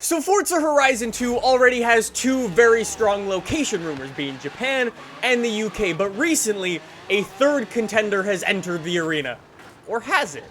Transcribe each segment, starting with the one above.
So Forza Horizon 2 already has two very strong location rumors, being Japan and the UK, but recently, a third contender has entered the arena. Or has it?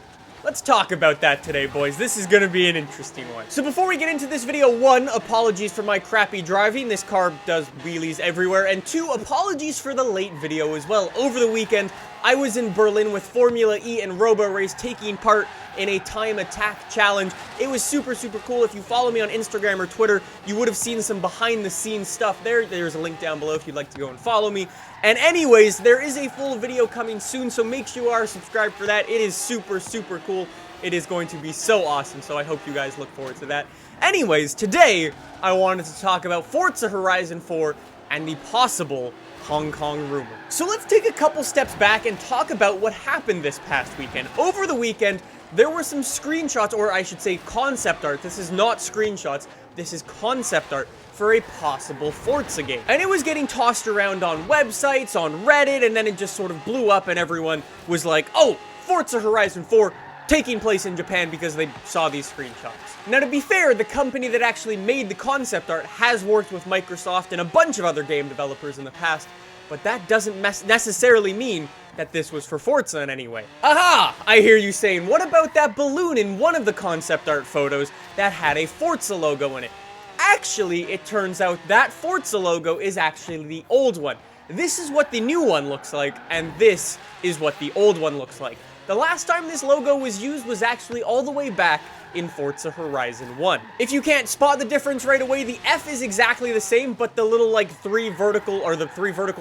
Let's talk about that today, boys. This is gonna be an interesting one. So before we get into this video, one, apologies for my crappy driving. This car does wheelies everywhere. And two, apologies for the late video as well. Over the weekend, I was in Berlin with Formula E and Robo Race taking part in a time attack challenge. It was super cool. If you follow me on Instagram or Twitter, you would have seen some behind the scenes stuff there. There's a link down below if you'd like to go and follow me. And anyways, there is a full video coming soon, so make sure you are subscribed for that. It is super cool. It is going to be so awesome, so I hope you guys look forward to that. Anyways, today, I wanted to talk about Forza Horizon 4 and the possible Hong Kong rumor. So let's take a couple steps back and talk about what happened this past weekend. Over the weekend, there were some screenshots, or I should say concept art. This is not screenshots, this is concept art for a possible Forza game. And it was getting tossed around on websites, on Reddit, and then it just sort of blew up and everyone was like, oh, Forza Horizon 4 taking place in Japan because they saw these screenshots. Now to be fair, the company that actually made the concept art has worked with Microsoft and a bunch of other game developers in the past, but that doesn't necessarily mean that this was for Forza in any way. Aha! I hear you saying, what about that balloon in one of the concept art photos that had a Forza logo in it? Actually, it turns out that Forza logo is actually the old one. This is what the new one looks like, and this is what the old one looks like. The last time this logo was used was actually all the way back in Forza Horizon 1. If you can't spot the difference right away, the F is exactly the same, but the little like three vertical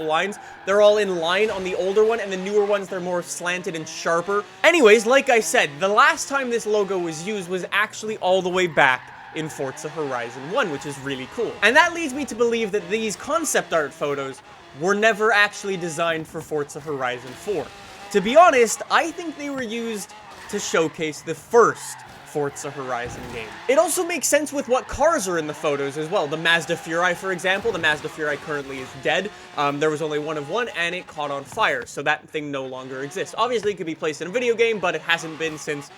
lines, they're all in line on the older one, and the newer ones, they're more slanted and sharper. Anyways, like I said, the last time this logo was used was actually all the way back in Forza Horizon 1, which is really cool. And that leads me to believe that these concept art photos were never actually designed for Forza Horizon 4. To be honest, I think they were used to showcase the first Forza Horizon game. It also makes sense with what cars are in the photos as well. The Mazda Furai, for example, the Mazda Furai currently is dead. There was only one of one, and it caught on fire, so that thing no longer exists. Obviously, it could be placed in a video game, but it hasn't been since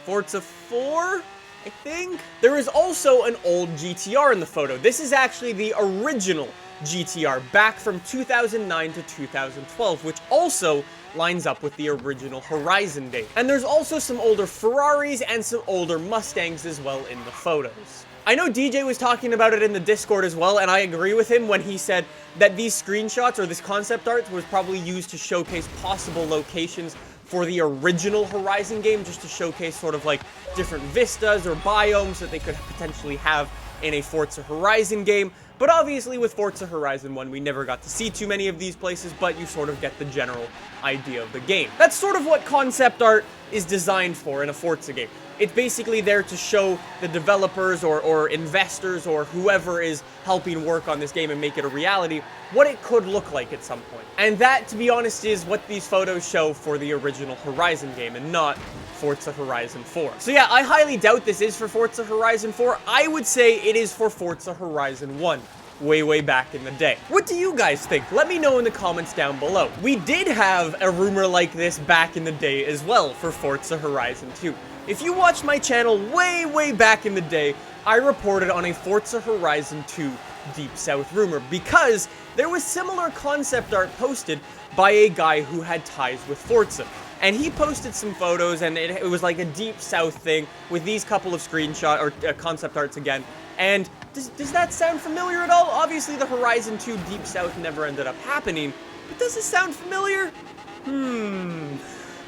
Forza 4? I think. There is also an old GTR in the photo. This is actually the original GTR, back from 2009 to 2012, which also lines up with the original Horizon date. And there's also some older Ferraris and some older Mustangs as well in the photos. I know DJ was talking about it in the Discord as well, and I agree with him when he said that these screenshots, or this concept art, was probably used to showcase possible locations for the original Horizon game, just to showcase sort of like different vistas or biomes that they could potentially have in a Forza Horizon game. But obviously with Forza Horizon 1, we never got to see too many of these places, but you sort of get the general idea of the game. That's sort of what concept art is designed for in a Forza game. It's basically there to show the developers or investors or whoever is helping work on this game and make it a reality what it could look like at some point. And that, to be honest, is what these photos show for the original Horizon game and not Forza Horizon 4. So yeah, I highly doubt this is for Forza Horizon 4. I would say it is for Forza Horizon 1. Way back in the day. What do you guys think? Let me know in the comments down below. We did have a rumor like this back in the day as well for Forza Horizon 2. If you watched my channel way back in the day, I reported on a Forza Horizon 2 Deep South rumor because there was similar concept art posted by a guy who had ties with Forza. And he posted some photos, and it was like a Deep South thing with these couple of screenshot or concept arts again. And does that sound familiar at all? Obviously, the Horizon 2 Deep South never ended up happening, but does it sound familiar?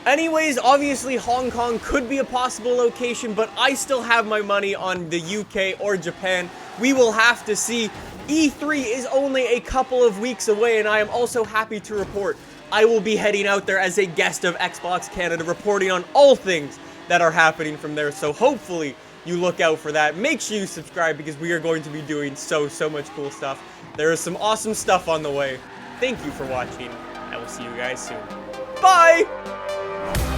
Anyways, obviously, Hong Kong could be a possible location, but I still have my money on the UK or Japan. We will have to see. E3 is only a couple of weeks away, and I am also happy to report I will be heading out there as a guest of Xbox Canada, reporting on all things that are happening from there, so hopefully you look out for that. Make sure you subscribe because we are going to be doing so much cool stuff. There is some awesome stuff on the way. Thank you for watching. I will see you guys soon. Bye!